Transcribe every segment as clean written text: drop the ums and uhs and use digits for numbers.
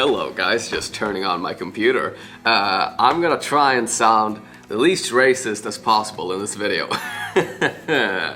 Hello guys, just turning on my computer. I'm gonna try and sound the least racist as possible in this video.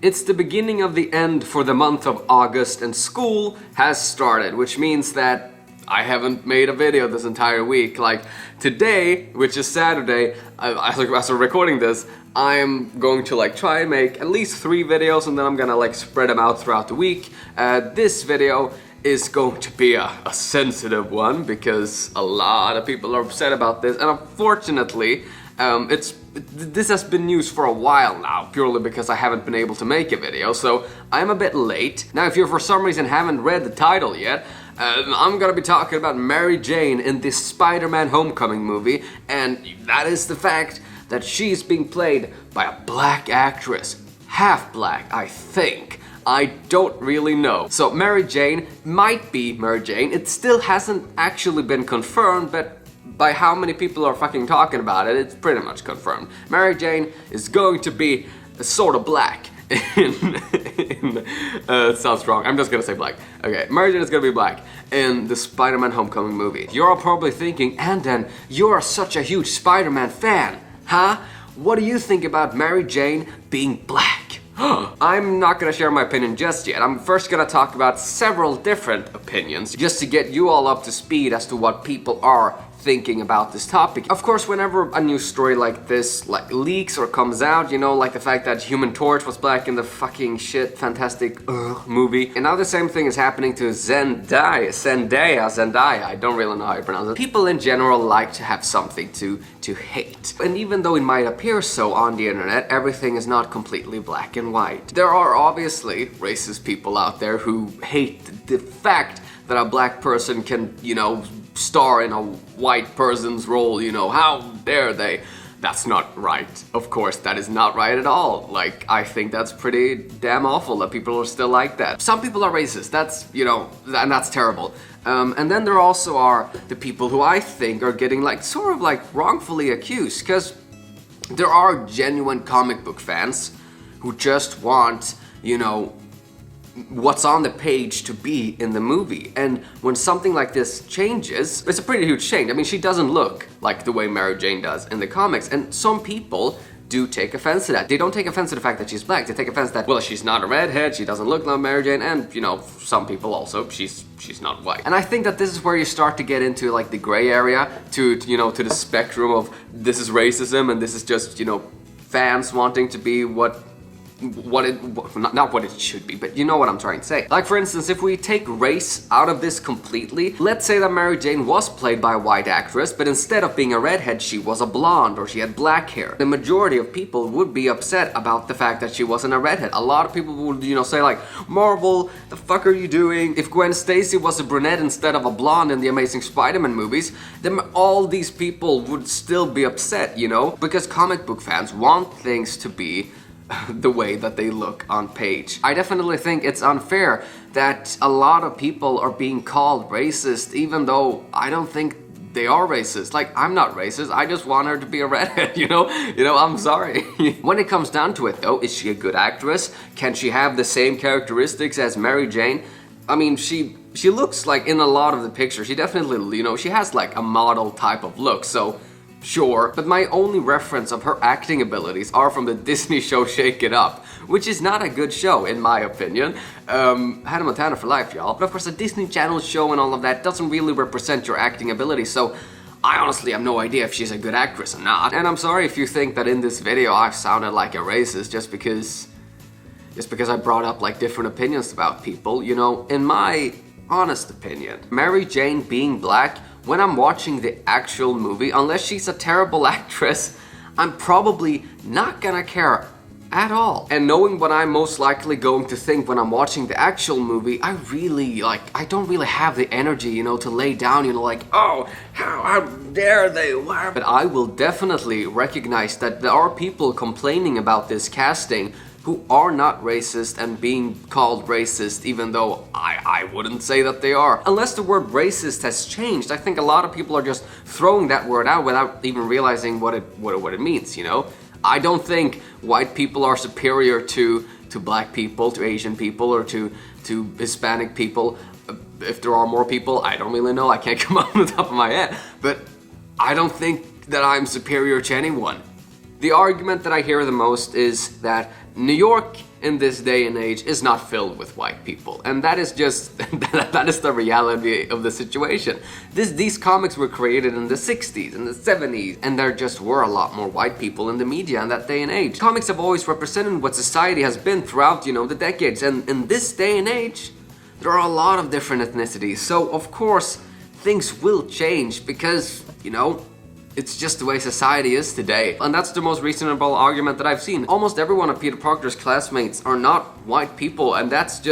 It's the beginning of the end for the month of August and school has started, which means that I haven't made a video this entire week. Like today, which is Saturday, as I'm recording this, I'm going to try and make at least 3 videos and then I'm gonna spread them out throughout the week. This video is going to be a sensitive one because a lot of people are upset about this, and unfortunately this has been news for a while now, purely because I haven't been able to make a video, so I'm a bit late. Now if you for some reason haven't read the title yet, I'm gonna be talking about Mary Jane in this Spider-Man Homecoming movie, and that is the fact that she's being played by a black actress. Half black, I think. I don't really know. So Mary Jane might be Mary Jane. It still hasn't actually been confirmed, but by how many people are fucking talking about it, it's pretty much confirmed. Mary Jane is going to be sort of black. It sounds wrong. I'm just gonna say black. Okay, Mary Jane is gonna be black in the Spider-Man Homecoming movie. You're all probably thinking, Anden, you're such a huge Spider-Man fan, huh? What do you think about Mary Jane being black? I'm not gonna share my opinion just yet. I'm first gonna talk about several different opinions just to get you all up to speed as to what people are thinking about this topic. Of course, whenever a new story like this leaks or comes out, you know, like the fact that Human Torch was black in the fucking shit fantastic movie, and now the same thing is happening to Zendaya, I don't really know how you pronounce it. People in general like to have something to hate. And even though it might appear so on the internet, everything is not completely black and white. There are obviously racist people out there who hate the fact that a black person can, you know, star in a white person's role, you know, how dare they? That's not right. Of course, that is not right at all. Like, I think that's pretty damn awful that people are still like that. Some people are racist, that's, you know, and that's terrible. And then there also are the people who I think are getting sort of wrongfully accused, because there are genuine comic book fans who just want, you know, what's on the page to be in the movie. And when something like this changes, it's a pretty huge change. I mean, she doesn't look like the way Mary Jane does in the comics, and some people do take offense to that. They don't take offense to the fact that she's black. They take offense that, well, she's not a redhead, she doesn't look like Mary Jane, and, you know, some people also, she's not white. And I think that this is where you start to get into the gray area, to you know, to the spectrum of this is racism and this is just, you know, fans wanting to be not what it should be, but you know what I'm trying to say. Like, for instance, if we take race out of this completely, let's say that Mary Jane was played by a white actress, but instead of being a redhead, she was a blonde or she had black hair. The majority of people would be upset about the fact that she wasn't a redhead. A lot of people would, you know, say Marvel, the fuck are you doing? If Gwen Stacy was a brunette instead of a blonde in the Amazing Spider-Man movies, then all these people would still be upset, you know? Because comic book fans want things to be the way that they look on page. I definitely think it's unfair that a lot of people are being called racist, even though I don't think they are racist. I'm not racist, I just want her to be a redhead, you know? I'm sorry. When it comes down to it though, is she a good actress? Can she have the same characteristics as Mary Jane? I mean, she looks in a lot of the pictures, she definitely, you know, she has a model type of look, so sure, but my only reference of her acting abilities are from the Disney show Shake It Up, which is not a good show in my opinion. Hannah Montana for life, y'all. But of course a Disney Channel show and all of that doesn't really represent your acting ability, so I honestly have no idea if she's a good actress or not. And I'm sorry if you think that in this video I've sounded like a racist just because I brought up different opinions about people. You know, in my honest opinion, Mary Jane being black, when I'm watching the actual movie, unless she's a terrible actress, I'm probably not gonna care at all. And knowing what I'm most likely going to think when I'm watching the actual movie, I really, I don't really have the energy, you know, to lay down, you know, oh, how dare they, why? But I will definitely recognize that there are people complaining about this casting who are not racist and being called racist, even though I wouldn't say that they are. Unless the word racist has changed, I think a lot of people are just throwing that word out without even realizing what it means, you know? I don't think white people are superior to black people, to Asian people, or to Hispanic people. If there are more people, I don't really know. I can't come up on the top of my head. But I don't think that I'm superior to anyone. The argument that I hear the most is that New York in this day and age is not filled with white people, and that is just that is the reality of the situation. These comics were created in the 60s and the 70s, and there just were a lot more white people in the media in that day and age. Comics have always represented what society has been throughout, the decades, and in this day and age there are a lot of different ethnicities, so of course things will change because, it's just the way society is today. And that's the most reasonable argument that I've seen. Almost every one of Peter Parker's classmates are not white people, and that's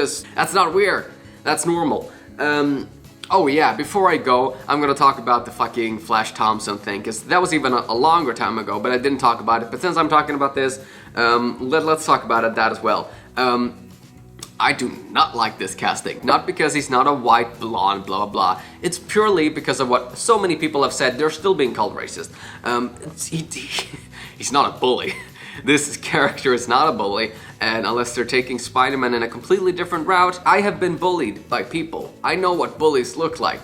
not weird. That's normal. Oh yeah, before I go, I'm gonna talk about the fucking Flash Thompson thing, because that was even a longer time ago, but I didn't talk about it. But since I'm talking about this, let's talk about that as well. I do not like this casting. Not because he's not a white blonde, blah blah. It's purely because of what so many people have said. They're still being called racist. He's not a bully. This character is not a bully, and unless they're taking Spider-Man in a completely different route, I have been bullied by people. I know what bullies look like.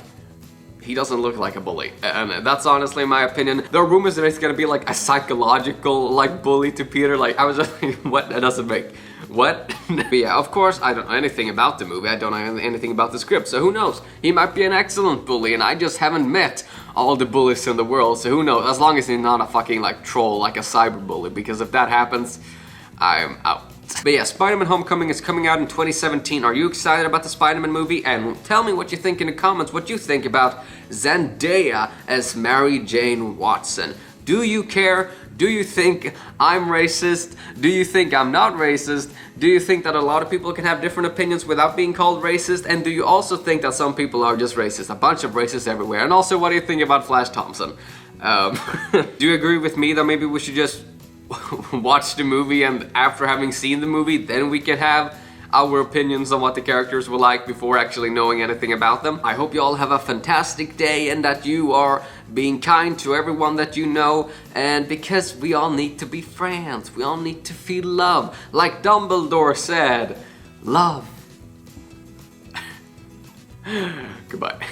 He doesn't look like a bully, and that's honestly my opinion. There are rumors that he's gonna be like a psychological bully to Peter. I was just like, what? That doesn't make... What? But yeah, of course, I don't know anything about the movie. I don't know anything about the script, so who knows? He might be an excellent bully, and I just haven't met all the bullies in the world, so who knows? As long as he's not a fucking troll, like a cyber bully, because if that happens, I'm out. But yeah, Spider-Man Homecoming is coming out in 2017. Are you excited about the Spider-Man movie? And tell me what you think in the comments, what you think about Zendaya as Mary Jane Watson. Do you care? Do you think I'm racist? Do you think I'm not racist? Do you think that a lot of people can have different opinions without being called racist? And do you also think that some people are just racist? A bunch of racists everywhere. And also, what do you think about Flash Thompson? Do you agree with me that maybe we should just watch the movie, and after having seen the movie, then we can have our opinions on what the characters were like before actually knowing anything about them? I hope you all have a fantastic day and that you are being kind to everyone that you know, and because we all need to be friends, we all need to feel love. Like Dumbledore said, love. Goodbye.